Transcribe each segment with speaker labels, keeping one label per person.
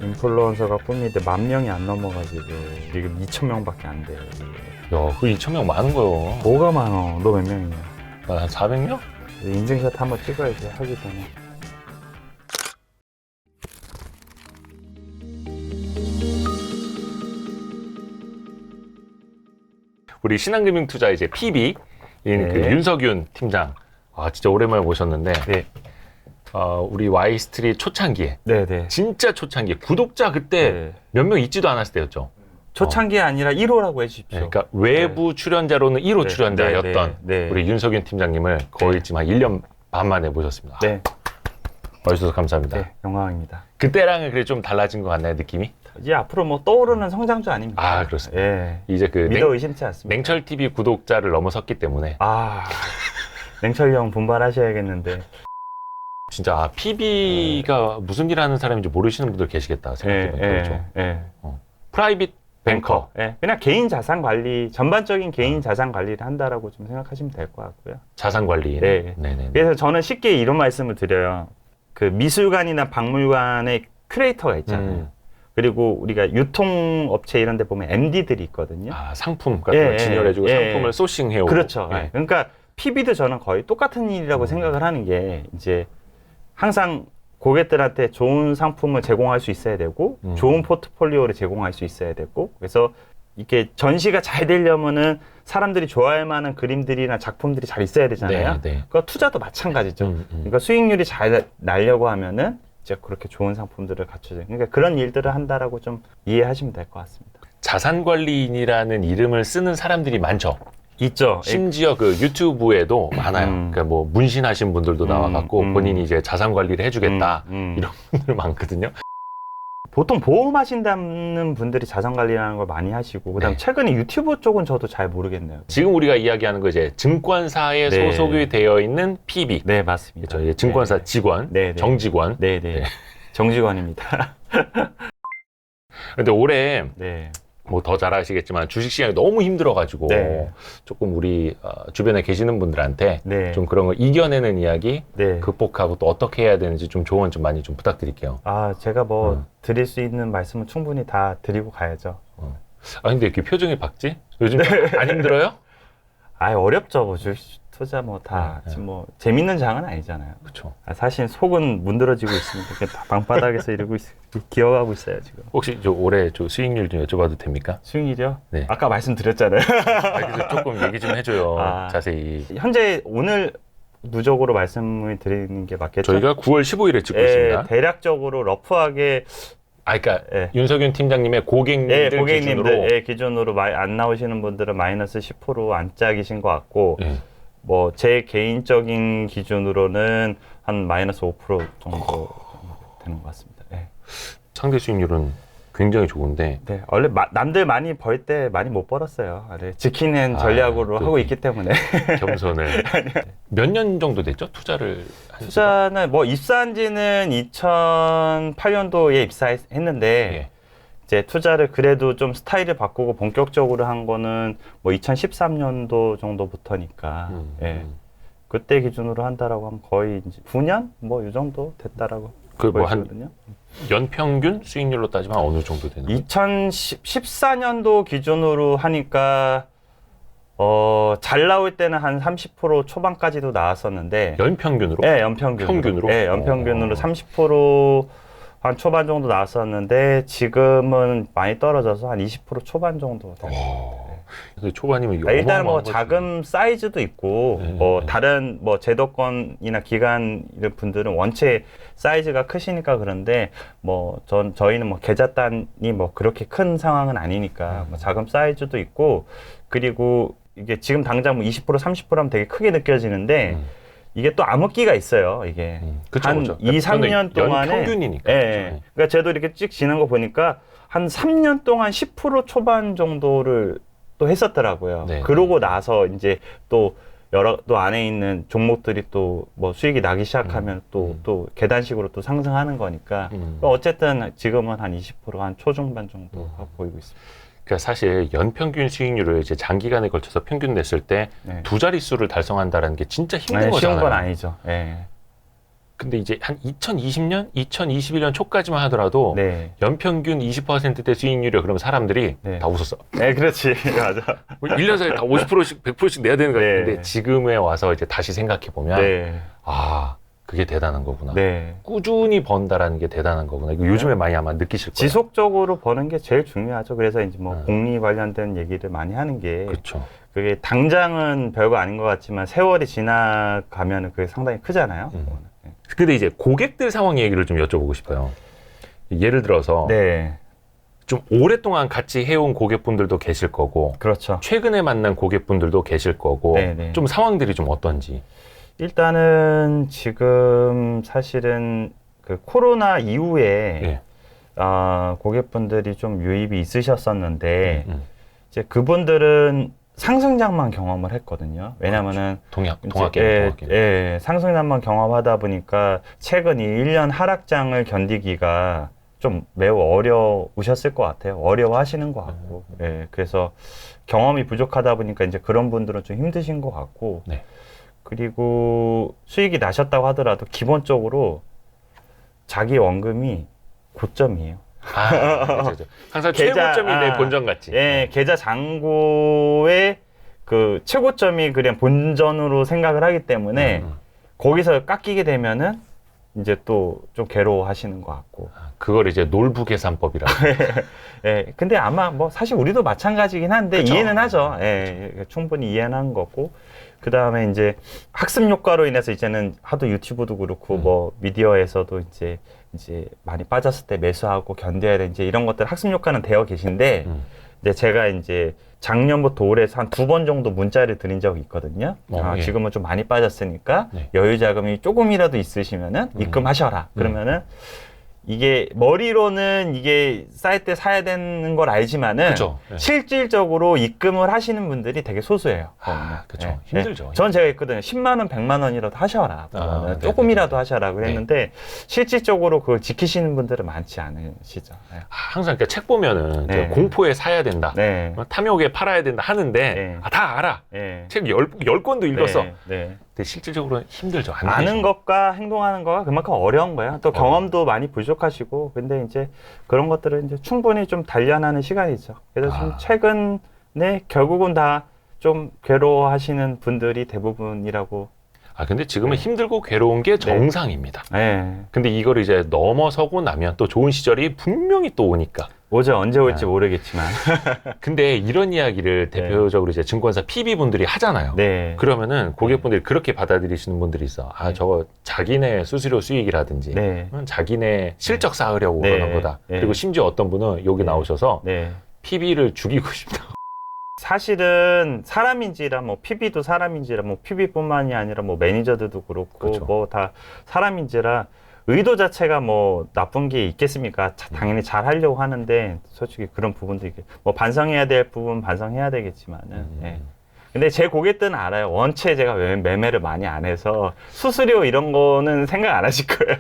Speaker 1: 인플루언서가 꿈인데 10,000명이 안 넘어가지고 지금 2,000명밖에 안 돼요. 이게.
Speaker 2: 야, 그 2,000명 많은 거요.
Speaker 1: 뭐가 많어? 너 몇 명이냐?
Speaker 2: 나 한 400명?
Speaker 1: 인증샷 한번 찍어야지 하기 전에.
Speaker 2: 우리 신한금융투자 이제 PB 인 그
Speaker 1: 네.
Speaker 2: 윤석윤 팀장. 아, 진짜 오랜만에 모셨는데.
Speaker 1: 네.
Speaker 2: 우리 와이스트릿 초창기에.
Speaker 1: 네네.
Speaker 2: 진짜 초창기에. 구독자 그때
Speaker 1: 네.
Speaker 2: 몇 명 있지도 않았을 때였죠.
Speaker 1: 초창기 아니라 1호라고 해주십시오.
Speaker 2: 네, 그러니까 외부 출연자로는 1호
Speaker 1: 네,
Speaker 2: 출연자였던
Speaker 1: 네, 네.
Speaker 2: 우리 윤석윤 팀장님을 거의 지금 한 1년 반 만에 모셨습니다.
Speaker 1: 네.
Speaker 2: 와주셔서 감사합니다.
Speaker 1: 네. 영광입니다.
Speaker 2: 그때랑은 그래 좀 달라진 것 같나요, 느낌이?
Speaker 1: 이제 앞으로 뭐 떠오르는 성장주 아닙니까?
Speaker 2: 아, 그렇습니다.
Speaker 1: 예.
Speaker 2: 이제 그
Speaker 1: 믿어 의심치 않습니다.
Speaker 2: 냉철 TV 구독자를 넘어섰기 때문에
Speaker 1: 아, 냉철이 형 분발하셔야겠는데.
Speaker 2: 진짜 PB가 무슨 일 하는 사람인지 모르시는 분들 계시겠다 생각해보면 그렇죠.
Speaker 1: 예.
Speaker 2: 프라이빗 뱅커.
Speaker 1: 예. 그냥 개인 자산 관리, 전반적인 개인 자산 관리를 한다라고 좀 생각하시면 될 것 같고요.
Speaker 2: 자산 관리.
Speaker 1: 네.
Speaker 2: 네네.
Speaker 1: 그래서 저는 쉽게 이런 말씀을 드려요. 그 미술관이나 박물관의 큐레이터가 있잖아요. 그리고 우리가 유통업체 이런 데 보면 MD들이 있거든요.
Speaker 2: 아, 상품 같은 걸 진열해주고 상품을 소싱해오고.
Speaker 1: 그렇죠.
Speaker 2: 예.
Speaker 1: 그러니까 PB도 저는 거의 똑같은 일이라고 생각을 하는 게 이제 항상 고객들한테 좋은 상품을 제공할 수 있어야 되고 좋은 포트폴리오를 제공할 수 있어야 되고 그래서 이게 전시가 잘 되려면은 사람들이 좋아할 만한 그림들이나 작품들이 잘 있어야 되잖아요.
Speaker 2: 네, 네.
Speaker 1: 그러니까 투자도 마찬가지죠. 그러니까 수익률이 잘 나려고 하면은 이제 그렇게 좋은 상품들을 갖춰줘요. 그러니까 그런 일들을 한다라고 좀 이해하시면 될 것 같습니다.
Speaker 2: 자산 관리인이라는 이름을 쓰는 사람들이 많죠.
Speaker 1: 있죠.
Speaker 2: 심지어 그 유튜브에도 많아요. 그러니까 뭐 문신하신 분들도 나와갖고 본인이 이제 자산 관리를 해주겠다 이런 분들 많거든요.
Speaker 1: 보통 보험하신다는 분들이 자산 관리라는 걸 많이 하시고 그다음
Speaker 2: 네.
Speaker 1: 최근에 유튜브 쪽은 저도 잘 모르겠네요.
Speaker 2: 지금 우리가 이야기하는 거 이제 증권사에
Speaker 1: 네.
Speaker 2: 소속이 되어 있는 PB.
Speaker 1: 네, 맞습니다.
Speaker 2: 그렇죠. 이제 증권사
Speaker 1: 네.
Speaker 2: 직원,
Speaker 1: 네, 네.
Speaker 2: 정직원.
Speaker 1: 네, 네. 정직원입니다.
Speaker 2: 근데 올해
Speaker 1: 네.
Speaker 2: 뭐 더 잘 아시겠지만 주식시장이 너무 힘들어가지고
Speaker 1: 네.
Speaker 2: 조금 우리 주변에 계시는 분들한테
Speaker 1: 네.
Speaker 2: 좀 그런 걸 이겨내는 이야기
Speaker 1: 네.
Speaker 2: 극복하고 또 어떻게 해야 되는지 좀 조언 좀 많이 좀 부탁드릴게요.
Speaker 1: 아, 제가 뭐 드릴 수 있는 말씀은 충분히 다 드리고 가야죠.
Speaker 2: 아 근데 이렇게 표정이 밝지? 요즘 안 힘들어요?
Speaker 1: 아, 어렵죠. 뭐 주식 투자 뭐 다 지금 뭐 재밌는 장은 아니잖아요.
Speaker 2: 그렇죠.
Speaker 1: 아, 사실 속은 문드러지고 있습니다. 그냥 다 방바닥에서 이러고 기어가고 있어요 지금.
Speaker 2: 혹시 저 올해 저 수익률 좀 여쭤봐도 됩니까?
Speaker 1: 수익이죠?
Speaker 2: 네.
Speaker 1: 아까 말씀드렸잖아요.
Speaker 2: 그래서 조금 얘기 좀 해줘요.
Speaker 1: 아.
Speaker 2: 자세히.
Speaker 1: 현재 오늘 누적으로 말씀을 드리는 게 맞겠죠?
Speaker 2: 저희가 9월 15일에 찍고
Speaker 1: 예,
Speaker 2: 있습니다.
Speaker 1: 대략적으로 러프하게
Speaker 2: 아, 그러니까
Speaker 1: 예.
Speaker 2: 윤석윤 팀장님의 고객님들 기준으로
Speaker 1: 고객님들 기준으로 안 나오시는 분들은 마이너스 10% 안짝이신 것 같고
Speaker 2: 예.
Speaker 1: 뭐 제 개인적인 기준으로는 한 마이너스 5% 정도 되는 것 같습니다. 예.
Speaker 2: 상대 수익률은 굉장히 좋은데
Speaker 1: 네, 원래 남들 많이 벌 때 많이 못 벌었어요. 네, 지키는 전략으로
Speaker 2: 또
Speaker 1: 하고 있기 때문에
Speaker 2: 겸손을 몇 년 정도 됐죠? 투자를 한 지가?
Speaker 1: 투자는 뭐 입사한 지는 2008년도에 입사했는데
Speaker 2: 예.
Speaker 1: 이제 투자를 그래도 좀 스타일을 바꾸고 본격적으로 한 거는 뭐 2013년도 정도부터니까 예. 그때 기준으로 한다라고 하면 거의 이제 9년 뭐 이 정도 됐다라고
Speaker 2: 그 뭐 한
Speaker 1: 보여지거든요.
Speaker 2: 연평균 수익률로 따지면 어느 정도 되는 거예요?
Speaker 1: 2014년도 기준으로 하니까 잘 나올 때는 한 30% 초반까지도 나왔었는데
Speaker 2: 연평균으로?
Speaker 1: 네, 연평균으로.
Speaker 2: 평균으로?
Speaker 1: 네, 연평균으로 30%한 초반 정도 나왔었는데 지금은 많이 떨어져서 한 20% 초반 정도 돼요.
Speaker 2: 근데 초반이면 이거
Speaker 1: 일단은 뭐
Speaker 2: 어마어마한 거지.
Speaker 1: 자금 사이즈도 있고 뭐 다른 뭐 제도권이나 기관 이런 분들은 원체 사이즈가 크시니까 그런데 뭐 저희는 뭐 계좌 단이 뭐 그렇게 큰 상황은 아니니까 뭐 자금 사이즈도 있고 그리고 이게 지금 당장 뭐 20% 30%하면 되게 크게 느껴지는데 이게 또 암흑기가 있어요. 이게
Speaker 2: 그쵸,
Speaker 1: 한
Speaker 2: 그쵸.
Speaker 1: 2, 3년 동안에
Speaker 2: 연평균이니까.
Speaker 1: 예,
Speaker 2: 그쵸.
Speaker 1: 예. 그러니까 저도 이렇게 쭉 지난 거 보니까 한 3년 동안 10% 초반 정도를 또 했었더라고요.
Speaker 2: 네.
Speaker 1: 그러고 나서 이제 또 또 안에 있는 종목들이 또 뭐 수익이 나기 시작하면 또 계단식으로 또 상승하는 거니까 어쨌든 지금은 한 20%한 초중반 정도가 보이고 있습니다.
Speaker 2: 그러니까 사실 연평균 수익률을 이제 장기간에 걸쳐서 평균 냈을 때 두
Speaker 1: 네.
Speaker 2: 자릿수를 달성한다는 게 진짜 힘든
Speaker 1: 쉬운
Speaker 2: 거잖아요.
Speaker 1: 건 아니죠. 예.
Speaker 2: 근데 이제 한 2020년, 2021년 초까지만 하더라도
Speaker 1: 네.
Speaker 2: 연평균 20%대 수익률이야. 그러면 사람들이
Speaker 1: 네.
Speaker 2: 다 웃었어.
Speaker 1: 네, 그렇지. 맞아.
Speaker 2: 1년 사이에 다 50%씩, 100%씩 내야 되는 거야.
Speaker 1: 네.
Speaker 2: 근데 지금에 와서 이제 다시 생각해 보면
Speaker 1: 네.
Speaker 2: 아, 그게 대단한 거구나.
Speaker 1: 네.
Speaker 2: 꾸준히 번다라는 게 대단한 거구나. 이거 요즘에 많이 아마 느끼실 거예요.
Speaker 1: 지속적으로 버는 게 제일 중요하죠. 그래서 이제 뭐
Speaker 2: 네.
Speaker 1: 복리 관련된 얘기를 많이 하는 게
Speaker 2: 그렇죠.
Speaker 1: 그게 당장은 별거 아닌 것 같지만 세월이 지나가면은 그게 상당히 크잖아요. 네.
Speaker 2: 근데 이제 고객들 상황 얘기를 좀 여쭤보고 싶어요. 예를 들어서
Speaker 1: 네.
Speaker 2: 좀 오랫동안 같이 해온 고객분들도 계실 거고
Speaker 1: 그렇죠.
Speaker 2: 최근에 만난 고객분들도 계실 거고
Speaker 1: 네네.
Speaker 2: 좀 상황들이 좀 어떤지.
Speaker 1: 일단은 지금 사실은 그 코로나 이후에
Speaker 2: 예.
Speaker 1: 고객분들이 좀 유입이 있으셨었는데
Speaker 2: 음.
Speaker 1: 이제 그분들은 상승장만 경험을 했거든요. 왜냐면은
Speaker 2: 동학개미.
Speaker 1: 상승장만 경험하다 보니까 최근 이 1년 하락장을 견디기가 좀 매우 어려우셨을 것 같아요. 어려워하시는 것 같고. 예, 그래서 경험이 부족하다 보니까 이제 그런 분들은 좀 힘드신 것 같고.
Speaker 2: 네.
Speaker 1: 그리고 수익이 나셨다고 하더라도 기본적으로 자기 원금이 고점이에요.
Speaker 2: 그렇죠. 항상 최고점이 내 본전 같지.
Speaker 1: 예, 계좌 잔고의 그 최고점이 그냥 본전으로 생각을 하기 때문에 거기서 깎이게 되면은 이제 또 좀 괴로워하시는 것 같고.
Speaker 2: 그걸 이제 놀부 계산법이라고.
Speaker 1: 예, 근데 아마 뭐 사실 우리도 마찬가지긴 한데
Speaker 2: 그쵸.
Speaker 1: 이해는 하죠. 예, 충분히 이해는 한 거고. 그 다음에 이제 학습 효과로 인해서 이제는 하도 유튜브도 그렇고 뭐 미디어에서도 이제 많이 빠졌을 때 매수하고 견뎌야 돼 이제 이런 것들 학습 효과는 되어 계신데 이제 제가 이제 작년부터 올해서 한 2번 정도 문자를 드린 적이 있거든요.
Speaker 2: 예.
Speaker 1: 지금은 좀 많이 빠졌으니까
Speaker 2: 네.
Speaker 1: 여유 자금이 조금이라도 있으시면은 입금하셔라. 그러면은 이게 머리로는 이게 쌀 때 사야 되는 걸 알지만은
Speaker 2: 그쵸. 네.
Speaker 1: 실질적으로 입금을 하시는 분들이 되게 소수예요.
Speaker 2: 그렇죠. 힘들죠.
Speaker 1: 전 제가 있거든요. 10만 원, 100만 원이라도 하셔라.
Speaker 2: 네네네.
Speaker 1: 조금이라도 하셔라 그랬는데 실질적으로 그걸 지키시는 분들은 많지 않으시죠. 네.
Speaker 2: 항상 그러니까 책 보면은
Speaker 1: 네.
Speaker 2: 공포에 사야 된다.
Speaker 1: 네.
Speaker 2: 탐욕에 팔아야 된다 하는데
Speaker 1: 네.
Speaker 2: 다 알아.
Speaker 1: 네.
Speaker 2: 책 10권도 읽었어.
Speaker 1: 네. 네.
Speaker 2: 근데 실질적으로는 힘들죠. 안
Speaker 1: 아는
Speaker 2: 되죠.
Speaker 1: 것과 행동하는 거가 그만큼 어려운 거예요. 또 경험도 많이 부족하시고, 근데 이제 그런 것들은 이제 충분히 좀 단련하는 시간이죠. 그래서 지금 최근에 결국은 다 좀 괴로워하시는 분들이 대부분이라고.
Speaker 2: 근데 지금은 힘들고 괴로운 게 정상입니다.
Speaker 1: 네.
Speaker 2: 근데 이걸 이제 넘어서고 나면 또 좋은 시절이 분명히 또 오니까.
Speaker 1: 오죠. 언제 올지 모르겠지만.
Speaker 2: 근데 이런 이야기를 대표적으로 이제 증권사 PB분들이 하잖아요.
Speaker 1: 네.
Speaker 2: 그러면은 고객분들이 그렇게 받아들이시는 분들이 있어. 저거 자기네 수수료 수익이라든지
Speaker 1: 네.
Speaker 2: 자기네 실적 쌓으려고
Speaker 1: 네.
Speaker 2: 그러는 거다.
Speaker 1: 네.
Speaker 2: 그리고 심지어 어떤 분은 여기 나오셔서
Speaker 1: 네.
Speaker 2: PB를 죽이고 싶다.
Speaker 1: 사실은 사람인지라 뭐 PB도 사람인지라 뭐 PB뿐만이 아니라 뭐 매니저들도 그렇고
Speaker 2: 그렇죠.
Speaker 1: 뭐 다 사람인지라 의도 자체가 뭐 나쁜 게 있겠습니까? 당연히 잘 하려고 하는데 솔직히 그런 부분도 있게 뭐 반성해야 될 부분 반성해야 되겠지만은 예. 근데 제 고객들은 알아요. 원체 제가 매매를 많이 안 해서 수수료 이런 거는 생각 안 하실 거예요.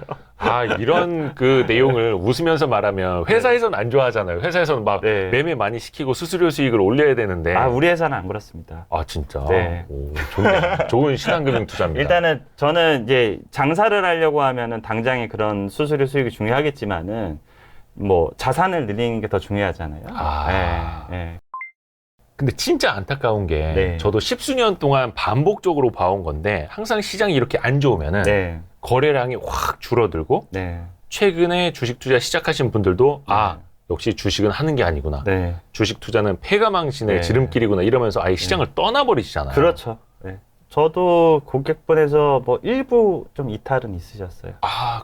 Speaker 2: 이런 그 내용을 웃으면서 말하면 회사에서는 안 좋아하잖아요. 회사에서는 막
Speaker 1: 네.
Speaker 2: 매매 많이 시키고 수수료 수익을 올려야 되는데.
Speaker 1: 우리 회사는 안 그렇습니다.
Speaker 2: 진짜?
Speaker 1: 네.
Speaker 2: 오, 좋네. 좋은 신한금융 투자입니다.
Speaker 1: 일단은 저는 이제 장사를 하려고 하면은 당장에 그런 수수료 수익이 중요하겠지만은 뭐 자산을 늘리는 게 더 중요하잖아요. 예, 예.
Speaker 2: 근데 진짜 안타까운 게
Speaker 1: 네.
Speaker 2: 저도 십수년 동안 반복적으로 봐온 건데 항상 시장이 이렇게 안 좋으면은
Speaker 1: 네.
Speaker 2: 거래량이 확 줄어들고
Speaker 1: 네.
Speaker 2: 최근에 주식 투자 시작하신 분들도 역시 주식은 하는 게 아니구나.
Speaker 1: 네.
Speaker 2: 주식 투자는 패가망신의
Speaker 1: 네.
Speaker 2: 지름길이구나 이러면서 아예 시장을 떠나버리시잖아요.
Speaker 1: 그렇죠. 네. 저도 고객분에서 뭐 일부 좀 이탈은 있으셨어요.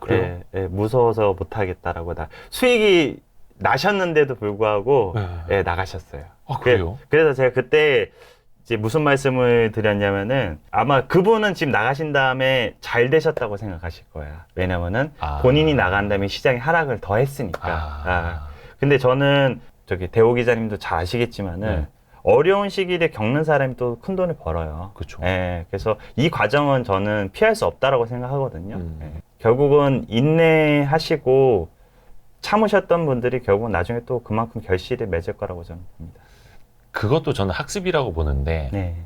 Speaker 2: 그래요?
Speaker 1: 예, 무서워서 못하겠다라고 수익이 나셨는데도 불구하고
Speaker 2: 네.
Speaker 1: 나가셨어요.
Speaker 2: 그래요?
Speaker 1: 그래서 제가 그때 이제 무슨 말씀을 드렸냐면은 아마 그분은 지금 나가신 다음에 잘 되셨다고 생각하실 거야. 왜냐면은 본인이 나간 다음에 시장이 하락을 더 했으니까. 근데 저는 대호 기자님도 잘 아시겠지만은 어려운 시기를 겪는 사람이 또 큰 돈을 벌어요.
Speaker 2: 그렇죠.
Speaker 1: 예, 그래서 이 과정은 저는 피할 수 없다라고 생각하거든요. 예. 결국은 인내하시고 참으셨던 분들이 결국은 나중에 또 그만큼 결실을 맺을 거라고 저는 봅니다.
Speaker 2: 그것도 저는 학습이라고 보는데
Speaker 1: 네.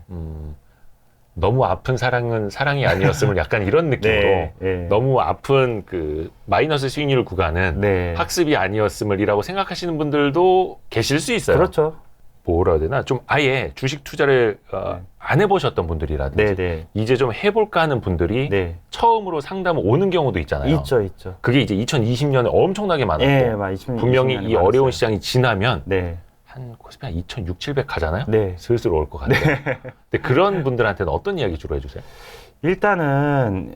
Speaker 2: 너무 아픈 사랑은 사랑이 아니었음을 약간 이런 느낌으로
Speaker 1: 네, 네.
Speaker 2: 너무 아픈 그 마이너스 수익률 구간은
Speaker 1: 네.
Speaker 2: 학습이 아니었음을이라고 생각하시는 분들도 계실 수 있어요.
Speaker 1: 그렇죠.
Speaker 2: 뭐라 해야 되나? 좀 아예 주식 투자를 안 해보셨던 분들이라든지
Speaker 1: 네, 네.
Speaker 2: 이제 좀 해볼까 하는 분들이
Speaker 1: 네.
Speaker 2: 처음으로 상담을 오는 경우도 있잖아요.
Speaker 1: 있죠, 있죠.
Speaker 2: 그게 이제 2020년에 엄청나게 많았고
Speaker 1: 예,
Speaker 2: 분명히 이 어려운 시장이 지나면
Speaker 1: 네.
Speaker 2: 한 코스피 한 2,600, 700 가잖아요.
Speaker 1: 네.
Speaker 2: 슬슬 올 것 같아요. 근데 그런 분들한테는 어떤 이야기 주로 해주세요?
Speaker 1: 일단은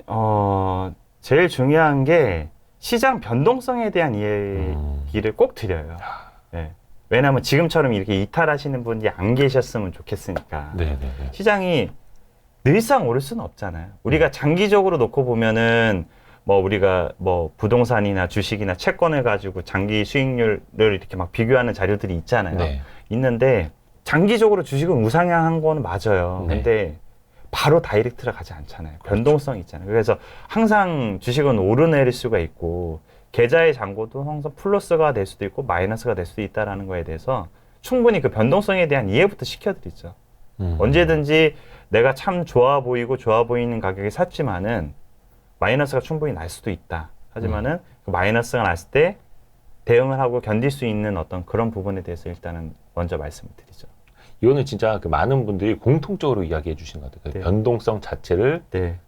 Speaker 1: 제일 중요한 게 시장 변동성에 대한 이야기를 꼭 드려요. 네. 왜냐하면 지금처럼 이렇게 이탈하시는 분이 안 계셨으면 좋겠으니까.
Speaker 2: 네네네.
Speaker 1: 시장이 늘상 오를 수는 없잖아요. 우리가 장기적으로 놓고 보면은 뭐 우리가 뭐 부동산이나 주식이나 채권을 가지고 장기 수익률을 이렇게 막 비교하는 자료들이 있잖아요.
Speaker 2: 네.
Speaker 1: 있는데 장기적으로 주식은 우상향한 거는 맞아요.
Speaker 2: 네.
Speaker 1: 근데 바로 다이렉트로 가지 않잖아요. 변동성이 있잖아요. 그래서 항상 주식은 오르내릴 수가 있고 계좌의 잔고도 항상 플러스가 될 수도 있고 마이너스가 될 수도 있다는 거에 대해서 충분히 그 변동성에 대한 이해부터 시켜드리죠. 언제든지 내가 참 좋아 보이고 좋아 보이는 가격에 샀지만은 마이너스가 충분히 날 수도 있다. 하지만은 그 마이너스가 났을 때 대응을 하고 견딜 수 있는 어떤 그런 부분에 대해서 일단은 먼저 말씀을 드리죠.
Speaker 2: 이거는 진짜 그 많은 분들이 공통적으로 이야기해 주신 것 같아요. 그
Speaker 1: 네.
Speaker 2: 변동성 자체를
Speaker 1: 네.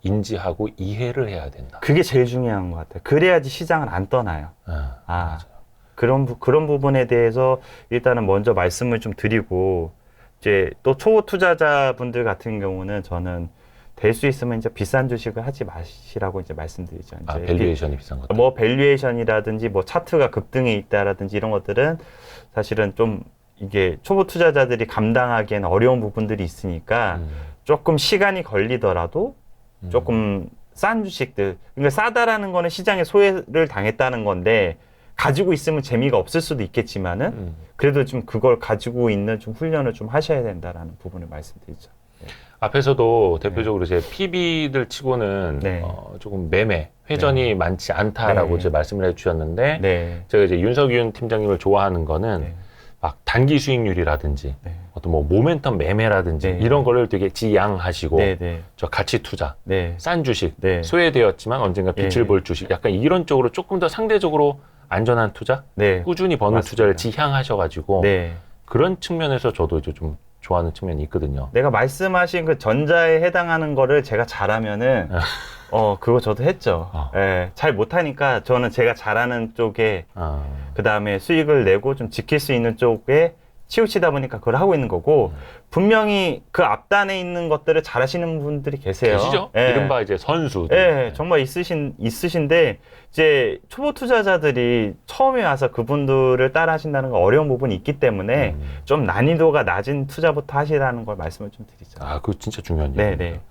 Speaker 2: 인지하고 이해를 해야 된다.
Speaker 1: 그게 제일 중요한 것 같아요. 그래야지 시장을 안 떠나요. 그런 부분에 대해서 일단은 먼저 말씀을 좀 드리고 이제 또 초보 투자자분들 같은 경우는 저는 될 수 있으면 이제 비싼 주식을 하지 마시라고 이제 말씀드리죠. 이제
Speaker 2: 밸류에이션이 비싼 것들.
Speaker 1: 뭐 밸류에이션이라든지 뭐 차트가 급등해 있다라든지 이런 것들은 사실은 좀 이게 초보 투자자들이 감당하기에는 어려운 부분들이 있으니까 조금 시간이 걸리더라도 조금 싼 주식들, 그러니까 싸다라는 거는 시장에 소외를 당했다는 건데 가지고 있으면 재미가 없을 수도 있겠지만은 그래도 좀 그걸 가지고 있는 좀 훈련을 좀 하셔야 된다라는 부분을 말씀드리죠.
Speaker 2: 앞에서도 대표적으로 이제 PB들 치고는
Speaker 1: 네.
Speaker 2: 조금 매매 회전이 많지 않다라고
Speaker 1: 네.
Speaker 2: 이제 말씀을 해주셨는데
Speaker 1: 네.
Speaker 2: 제가 이제 윤석윤 팀장님을 좋아하는 거는
Speaker 1: 네.
Speaker 2: 막 단기 수익률이라든지
Speaker 1: 네.
Speaker 2: 어떤 뭐 모멘텀 매매라든지
Speaker 1: 네.
Speaker 2: 이런 거를 되게 지양하시고
Speaker 1: 네. 네.
Speaker 2: 저 가치 투자,
Speaker 1: 네.
Speaker 2: 싼 주식,
Speaker 1: 네.
Speaker 2: 소외되었지만 언젠가 빛을
Speaker 1: 네.
Speaker 2: 볼 주식, 약간 이런 쪽으로 조금 더 상대적으로 안전한 투자,
Speaker 1: 네.
Speaker 2: 꾸준히 버는
Speaker 1: 맞습니다.
Speaker 2: 투자를 지향하셔가지고
Speaker 1: 네.
Speaker 2: 그런 측면에서 저도 이제 좀 좋아하는 측면이 있거든요.
Speaker 1: 내가 말씀하신 그 전자에 해당하는 거를 제가 잘하면은 그거 저도 했죠. 예, 잘 못하니까 저는 제가 잘하는 쪽에 그 다음에 수익을 내고 좀 지킬 수 있는 쪽에 치우치다 보니까 그걸 하고 있는 거고 분명히 그 앞단에 있는 것들을 잘하시는 분들이 계세요.
Speaker 2: 계시죠?
Speaker 1: 예.
Speaker 2: 이른바 이제 선수.
Speaker 1: 예, 정말 있으신데 이제 초보 투자자들이 처음에 와서 그분들을 따라 하신다는 건 어려운 부분이 있기 때문에 좀 난이도가 낮은 투자부터 하시라는 걸 말씀을 좀 드리죠.
Speaker 2: 그거 진짜 중요한
Speaker 1: 네,
Speaker 2: 얘기입니다.
Speaker 1: 네.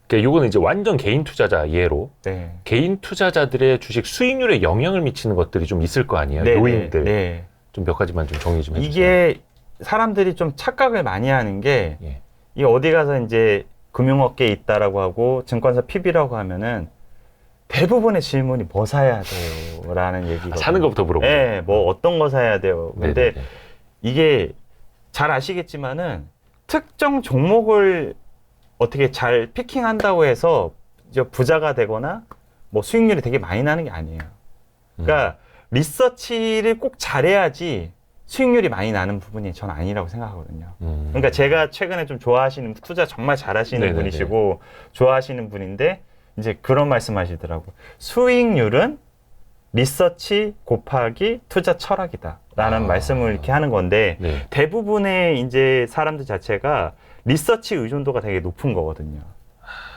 Speaker 2: 그러니까 요거는 이제 완전 개인 투자자 예로
Speaker 1: 네.
Speaker 2: 개인 투자자들의 주식 수익률에 영향을 미치는 것들이 좀 있을 거 아니에요.
Speaker 1: 네,
Speaker 2: 요인들.
Speaker 1: 네.
Speaker 2: 좀 몇 가지만 좀 정리 좀 해주세요.
Speaker 1: 이게 사람들이 좀 착각을 많이 하는 게
Speaker 2: 예.
Speaker 1: 이 어디 가서 이제 금융업계에 있다라고 하고 증권사 PB라고 하면은 대부분의 질문이 뭐 사야 돼요? 라는 얘기거든요.
Speaker 2: 사는 것부터 물어보죠.
Speaker 1: 네, 뭐 어떤 거 사야 돼요? 근데
Speaker 2: 네네네.
Speaker 1: 이게 잘 아시겠지만은 특정 종목을 어떻게 잘 피킹한다고 해서 이제 부자가 되거나 뭐 수익률이 되게 많이 나는 게 아니에요. 그러니까 리서치를 꼭 잘해야지 수익률이 많이 나는 부분이 전 아니라고 생각하거든요. 그러니까 제가 최근에 좀 좋아하시는 투자 정말 잘하시는
Speaker 2: 네네네.
Speaker 1: 분이시고 좋아하시는 분인데 이제 그런 말씀하시더라고. 수익률은 리서치 곱하기 투자 철학이다라는 말씀을 이렇게 하는 건데
Speaker 2: 네.
Speaker 1: 대부분의 이제 사람들 자체가 리서치 의존도가 되게 높은 거거든요.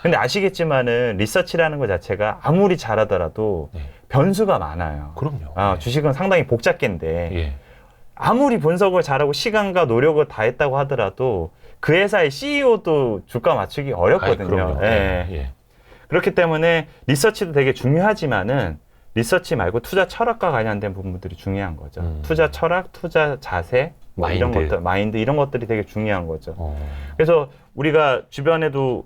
Speaker 1: 근데 아시겠지만은 리서치라는 것 자체가 아무리 잘하더라도
Speaker 2: 네.
Speaker 1: 변수가 많아요.
Speaker 2: 그럼요. 네.
Speaker 1: 주식은 상당히 복잡계인데
Speaker 2: 예.
Speaker 1: 아무리 분석을 잘하고 시간과 노력을 다했다고 하더라도 그 회사의 CEO도 주가 맞추기 어렵거든요.
Speaker 2: 그럼요.
Speaker 1: 예.
Speaker 2: 예.
Speaker 1: 그렇기 때문에 리서치도 되게 중요하지만은 리서치 말고 투자 철학과 관련된 부분들이 중요한 거죠. 투자 철학, 투자 자세, 뭐 이런
Speaker 2: 마인드.
Speaker 1: 것들, 마인드 이런 것들이 되게 중요한 거죠. 그래서 우리가 주변에도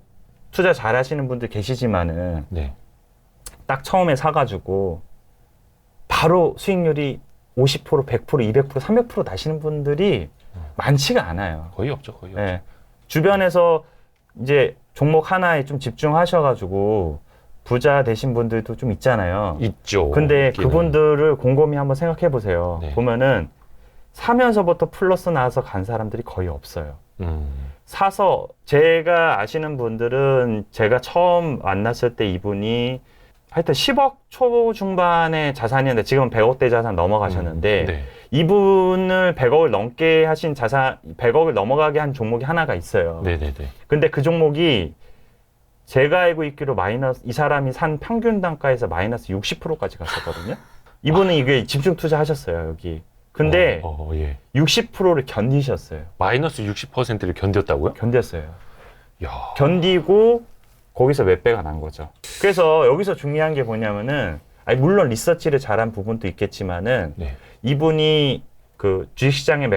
Speaker 1: 투자 잘 하시는 분들 계시지만은
Speaker 2: 네.
Speaker 1: 딱 처음에 사가지고 바로 수익률이 50%, 100%, 200%, 300% 나시는 분들이 많지가 않아요.
Speaker 2: 거의 없죠. 거의 없죠.
Speaker 1: 예. 주변에서 이제 종목 하나에 좀 집중하셔가지고 부자 되신 분들도 좀 있잖아요.
Speaker 2: 있죠.
Speaker 1: 근데
Speaker 2: 있기는.
Speaker 1: 그분들을 곰곰이 한번 생각해 보세요.
Speaker 2: 네.
Speaker 1: 보면은 사면서부터 플러스 나와서 간 사람들이 거의 없어요. 사서 제가 아시는 분들은 제가 처음 만났을 때 이분이 하여튼 10억 초중반의 자산이었는데 지금은 100억대 자산 넘어가셨는데
Speaker 2: 네.
Speaker 1: 이분을 100억을 넘게 하신 자산, 100억을 넘어가게 한 종목이 하나가 있어요.
Speaker 2: 네네네.
Speaker 1: 근데 그 종목이 제가 알고 있기로 마이너스, 이 사람이 산 평균 단가에서 마이너스 60%까지 갔었거든요. 이분은 이게 집중 투자하셨어요, 여기. 근데
Speaker 2: 예.
Speaker 1: 60%를 견디셨어요.
Speaker 2: 마이너스 60%를 견뎠다고요?
Speaker 1: 견뎠어요.
Speaker 2: 야.
Speaker 1: 견디고 거기서 몇 배가 난 거죠. 그래서 여기서 중요한 게 뭐냐면은, 아니 물론 리서치를 잘한 부분도 있겠지만은
Speaker 2: 네.
Speaker 1: 이분이 그 주식시장의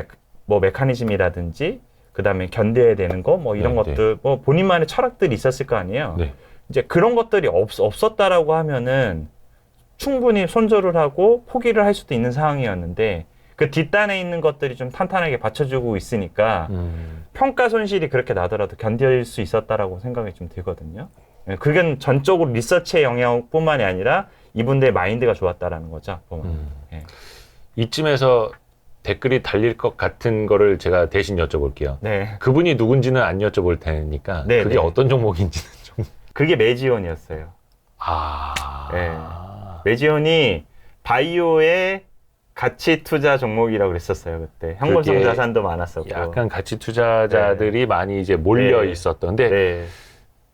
Speaker 1: 메커니즘이라든지 그다음에 견뎌야 되는 거 뭐 이런
Speaker 2: 네,
Speaker 1: 것들 뭐 본인만의 철학들이 있었을 거 아니에요.
Speaker 2: 네.
Speaker 1: 이제 그런 것들이 없었다라고 하면은 충분히 손절을 하고 포기를 할 수도 있는 상황이었는데 그 뒷단에 있는 것들이 좀 탄탄하게 받쳐주고 있으니까 평가 손실이 그렇게 나더라도 견딜 수 있었다라고 생각이 좀 들거든요. 그건 전적으로 리서치의 영향뿐만이 아니라 이분들의 마인드가 좋았다라는 거죠. 예.
Speaker 2: 이쯤에서 댓글이 달릴 것 같은 거를 제가 대신 여쭤볼게요.
Speaker 1: 네.
Speaker 2: 그분이 누군지는 안 여쭤볼 테니까
Speaker 1: 네,
Speaker 2: 그게
Speaker 1: 네.
Speaker 2: 어떤 종목인지는 좀.
Speaker 1: 그게 매지온이었어요. 네. 매지온이 바이오의 가치 투자 종목이라고 그랬었어요. 그때 현금성
Speaker 2: 그게
Speaker 1: 자산도 많았었고.
Speaker 2: 약간 가치 투자자들이 많이 이제 몰려
Speaker 1: 네.
Speaker 2: 있었던데
Speaker 1: 네.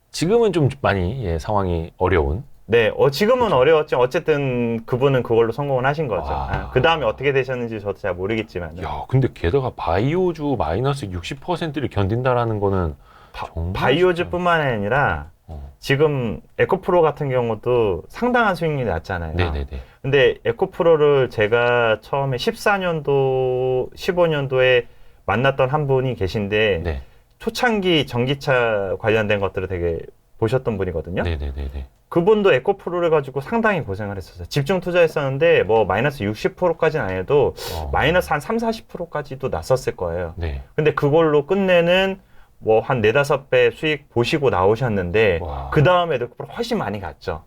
Speaker 2: 지금은 좀 많이 상황이 어려운.
Speaker 1: 네, 지금은 어려웠죠. 어쨌든 그분은 그걸로 성공을 하신 거죠.
Speaker 2: 와.
Speaker 1: 그 다음에 어떻게 되셨는지 저도 잘 모르겠지만.
Speaker 2: 야, 근데 게다가 바이오주 마이너스 60%를 견딘다라는 거는 정말
Speaker 1: 바이오즈뿐만 아니라 지금 에코프로 같은 경우도 상당한 수익률이 났잖아요.
Speaker 2: 네네네.
Speaker 1: 근데 에코프로를 제가 처음에 14년도, 15년도에 만났던 한 분이 계신데
Speaker 2: 네.
Speaker 1: 초창기 전기차 관련된 것들을 되게 보셨던 분이거든요.
Speaker 2: 네네네네.
Speaker 1: 그분도 에코프로를 가지고 상당히 고생을 했었어요. 집중 투자했었는데 뭐 마이너스 60%까지는 아니어도 마이너스 한 3, 40%까지도 났었을 거예요.
Speaker 2: 네.
Speaker 1: 근데 그걸로 끝내는 뭐 한 4, 5배 수익 보시고 나오셨는데
Speaker 2: 와.
Speaker 1: 그 다음에도 훨씬 많이 갔죠.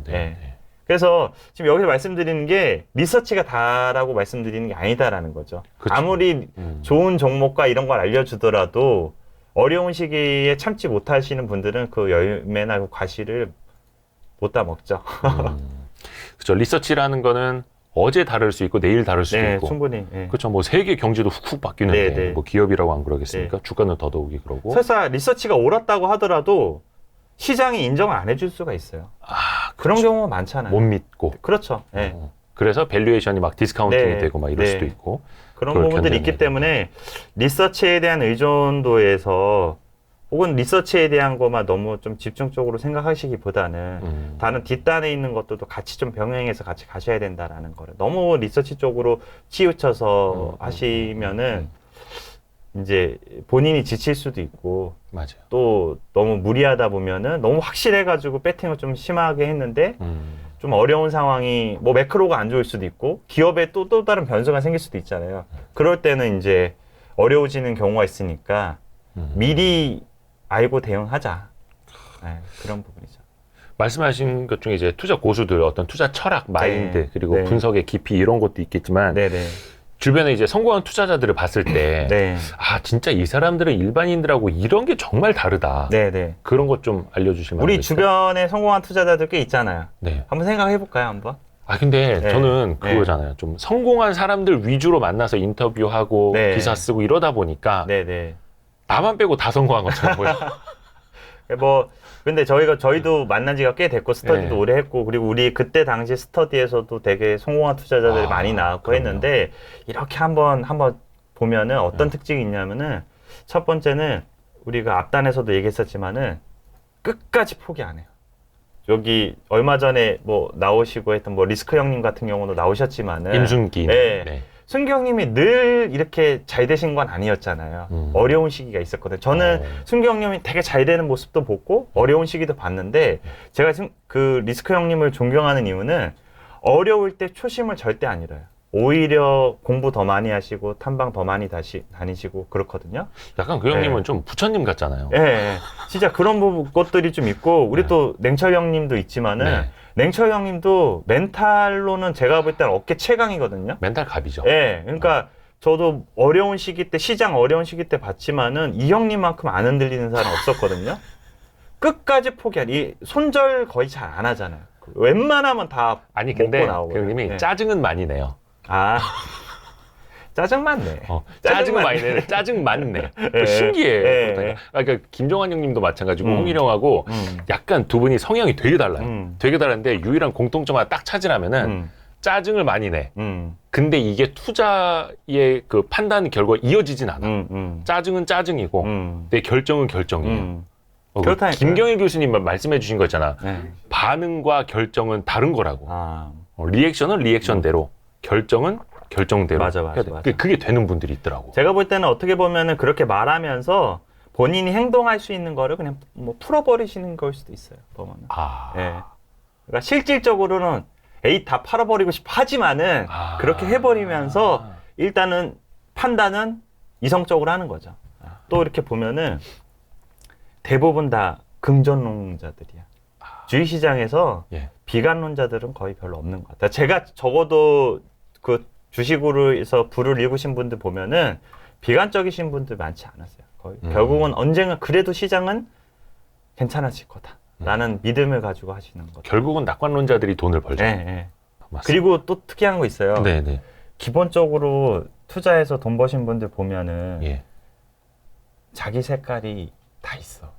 Speaker 2: 네.
Speaker 1: 네.
Speaker 2: 네.
Speaker 1: 그래서 지금 여기서 말씀드리는 게 리서치가 다라고 말씀드리는 게 아니다라는 거죠.
Speaker 2: 그쵸.
Speaker 1: 아무리 좋은 종목과 이런 걸 알려주더라도 어려운 시기에 참지 못하시는 분들은 그 열매나 그 과실을 못 다 먹죠.
Speaker 2: 그렇죠. 리서치라는 거는 어제 다룰 수 있고 내일 다룰 수도
Speaker 1: 네,
Speaker 2: 있고.
Speaker 1: 충분히. 네.
Speaker 2: 그렇죠. 뭐 세계 경제도 훅훅 바뀌는데
Speaker 1: 네, 네.
Speaker 2: 뭐 기업이라고 안 그러겠습니까? 주가는 더더욱이 그러고.
Speaker 1: 설사 리서치가 옳았다고 하더라도 시장이 인정을 안 해줄 수가 있어요. 그런 경우가 많잖아요.
Speaker 2: 못 믿고.
Speaker 1: 그렇죠. 네.
Speaker 2: 그래서 밸류에이션이 막 디스카운팅이
Speaker 1: 네.
Speaker 2: 되고 막 이럴
Speaker 1: 네.
Speaker 2: 수도 있고.
Speaker 1: 그런
Speaker 2: 그걸
Speaker 1: 부분들이
Speaker 2: 견뎌내야
Speaker 1: 있기 때문에 리서치에 대한 의존도에서 혹은 리서치에 대한 것만 너무 좀 집중적으로 생각하시기보다는 다른 뒷단에 있는 것들도 같이 좀 병행해서 같이 가셔야 된다라는 거를 너무 리서치 쪽으로 치우쳐서 하시면은 이제 본인이 지칠 수도 있고
Speaker 2: 맞아요.
Speaker 1: 또 너무 무리하다 보면은 너무 확실해가지고 배팅을 좀 심하게 했는데 좀 어려운 상황이 뭐 매크로가 안 좋을 수도 있고 기업에 또 다른 변수가 생길 수도 있잖아요. 그럴 때는 이제 어려워지는 경우가 있으니까 미리 알고 대응하자. 네, 그런 부분이죠.
Speaker 2: 말씀하신 것 중에 이제 투자 고수들 어떤 투자 철학, 마인드
Speaker 1: 네.
Speaker 2: 그리고
Speaker 1: 네.
Speaker 2: 분석의 깊이 이런 것도 있겠지만
Speaker 1: 네네.
Speaker 2: 주변에 이제 성공한 투자자들을 봤을 때
Speaker 1: 네.
Speaker 2: 진짜 이 사람들은 일반인들하고 이런 게 정말 다르다.
Speaker 1: 네네.
Speaker 2: 그런 것 좀 알려주실 만한
Speaker 1: 우리
Speaker 2: 거 있어요?
Speaker 1: 주변에 성공한 투자자들 꽤 있잖아요.
Speaker 2: 네.
Speaker 1: 한번 생각해 볼까요, 한번?
Speaker 2: 근데
Speaker 1: 네.
Speaker 2: 저는
Speaker 1: 네.
Speaker 2: 그거잖아요. 좀 성공한 사람들 위주로 만나서 인터뷰하고
Speaker 1: 네.
Speaker 2: 기사 쓰고 이러다 보니까
Speaker 1: 네네.
Speaker 2: 나만 빼고 다 성공한 것처럼 보여.
Speaker 1: 근데 저희도 만난 지가 꽤 됐고, 스터디도
Speaker 2: 네.
Speaker 1: 오래 했고, 그리고 우리 그때 당시 스터디에서도 되게 성공한 투자자들이 많이 나왔고
Speaker 2: 그럼요.
Speaker 1: 했는데, 이렇게 한번 보면은 어떤 특징이 있냐면은, 첫 번째는 우리가 앞단에서도 얘기했었지만은, 끝까지 포기 안 해요. 여기 얼마 전에 뭐 나오시고 했던 뭐 리스크 형님 같은 경우도 나오셨지만은,
Speaker 2: 임순기.
Speaker 1: 네.
Speaker 2: 네.
Speaker 1: 승기 형님이 늘 이렇게 잘 되신 건 아니었잖아요. 어려운 시기가 있었거든요. 저는 승기 형님이 되게 잘 되는 모습도 보고 어려운 시기도 봤는데 제가 그 리스크 형님을 존경하는 이유는 어려울 때 초심을 절대 안 잃어요. 오히려 공부 더 많이 하시고 탐방 더 많이 다니시고 그렇거든요.
Speaker 2: 약간 그 형님은 좀 부처님 같잖아요.
Speaker 1: 예, 예. 진짜 그런 것들이 좀 있고 우리
Speaker 2: 네.
Speaker 1: 또 냉철 형님도 있지만은
Speaker 2: 네.
Speaker 1: 냉철 형님도 멘탈로는 제가 볼 때는 업계 최강이거든요.
Speaker 2: 멘탈 갑이죠.
Speaker 1: 예, 그러니까 저도 어려운 시기 때 시장 어려운 시기 때 봤지만은 이 형님만큼 안 흔들리는 사람 없었거든요. 끝까지 포기한 이 손절 거의 잘 안 하잖아요. 웬만하면 다
Speaker 2: 아니
Speaker 1: 먹고
Speaker 2: 근데
Speaker 1: 나오고.
Speaker 2: 그 형님이
Speaker 1: 예.
Speaker 2: 짜증은 많이 내요.
Speaker 1: 아 짜증 많네.
Speaker 2: 짜증은 많이 내요. 짜증 많네.
Speaker 1: 예,
Speaker 2: 신기해.
Speaker 1: 예.
Speaker 2: 그러니까 김종환 형님도 마찬가지고 홍일영하고 약간 두 분이 성향이 되게 달라요. 되게 다른데 유일한 공통점 하나 딱 찾으라면은 짜증을 많이 내. 근데 이게 투자의 그 판단 결과가 이어지진 않아. 짜증은 짜증이고 내 결정은 결정이에요.
Speaker 1: 그렇다니까요.
Speaker 2: 김경일 교수님 말씀해 주신 거 있잖아.
Speaker 1: 네.
Speaker 2: 반응과 결정은 다른 거라고.
Speaker 1: 아
Speaker 2: 리액션은 리액션대로, 결정은 결정대로.
Speaker 1: 맞아.
Speaker 2: 그게 되는 분들이 있더라고.
Speaker 1: 제가 볼 때는 어떻게 보면은 그렇게 말하면서 본인이 행동할 수 있는 거를 그냥 뭐 풀어버리시는 걸 수도 있어요. 보면은. 예. 그러니까 실질적으로는 에이 다 팔아버리고 싶어 하지만은 그렇게 해버리면서 일단은 판단은 이성적으로 하는 거죠. 또 이렇게 보면은 대부분 다 긍정론자들이야. 주식시장에서
Speaker 2: 예.
Speaker 1: 비관론자들은 거의 별로 없는 것 같아요. 제가 적어도 그 주식으로 해서 부를 읽으신 분들 보면은 비관적이신 분들 많지 않았어요. 거의. 결국은 언젠가 그래도 시장은 괜찮아질 거다라는 믿음을 가지고 하시는 거죠.
Speaker 2: 결국은 낙관론자들이 돈을 벌죠.
Speaker 1: 네.
Speaker 2: 맞습니다.
Speaker 1: 그리고 또 특이한 거 있어요.
Speaker 2: 네네.
Speaker 1: 기본적으로 투자해서 돈 버신 분들 보면은
Speaker 2: 예.
Speaker 1: 자기 색깔이 다 있어.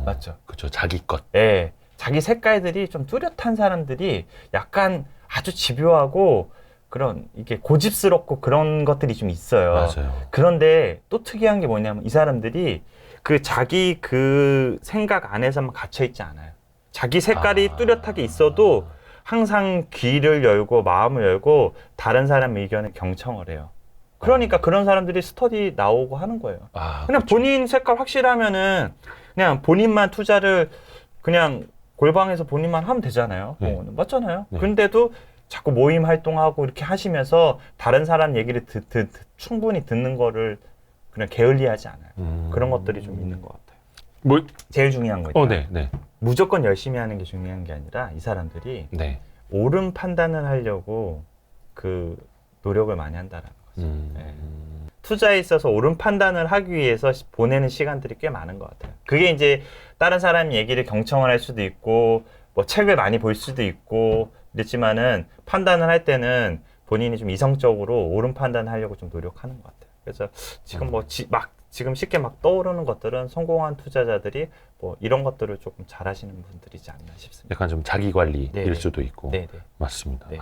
Speaker 1: 맞죠?
Speaker 2: 그렇죠. 자기 것.
Speaker 1: 예. 자기 색깔들이 좀 뚜렷한 사람들이 약간 아주 집요하고 그런 이게 고집스럽고 그런 것들이 좀 있어요.
Speaker 2: 맞아요.
Speaker 1: 그런데 또 특이한 게 뭐냐면 이 사람들이 그 자기 그 생각 안에서만 갇혀 있지 않아요. 자기 색깔이 뚜렷하게 있어도 항상 귀를 열고 마음을 열고 다른 사람 의견에 경청을 해요. 그러니까 그런 사람들이 스터디 나오고 하는 거예요. 그냥
Speaker 2: 그렇죠.
Speaker 1: 본인 색깔 확실하면은 그냥 본인만 투자를 그냥 골방에서 본인만 하면 되잖아요.
Speaker 2: 네.
Speaker 1: 맞잖아요.
Speaker 2: 네.
Speaker 1: 근데도 자꾸 모임 활동하고 이렇게 하시면서 다른 사람 얘기를 충분히 듣는 거를 그냥 게을리하지 않아요. 그런 것들이 좀 있는 것 같아요.
Speaker 2: 뭐?
Speaker 1: 제일 중요한 거 있죠.
Speaker 2: 네.
Speaker 1: 무조건 열심히 하는 게 중요한 게 아니라 이 사람들이
Speaker 2: 네.
Speaker 1: 옳은 판단을 하려고 그 노력을 많이 한다는 거죠. 네. 투자에 있어서 옳은 판단을 하기 위해서 보내는 시간들이 꽤 많은 것 같아요. 그게 이제 다른 사람 얘기를 경청을 할 수도 있고 뭐 책을 많이 볼 수도 있고 그렇지만은 판단을 할 때는 본인이 좀 이성적으로 옳은 판단을 하려고 좀 노력하는 것 같아요. 그래서 지금 지금 쉽게 막 떠오르는 것들은 성공한 투자자들이 뭐 이런 것들을 조금 잘하시는 분들이지 않나 싶습니다.
Speaker 2: 약간 좀 자기 관리일
Speaker 1: 네네.
Speaker 2: 수도 있고.
Speaker 1: 네네.
Speaker 2: 맞습니다.
Speaker 1: 네.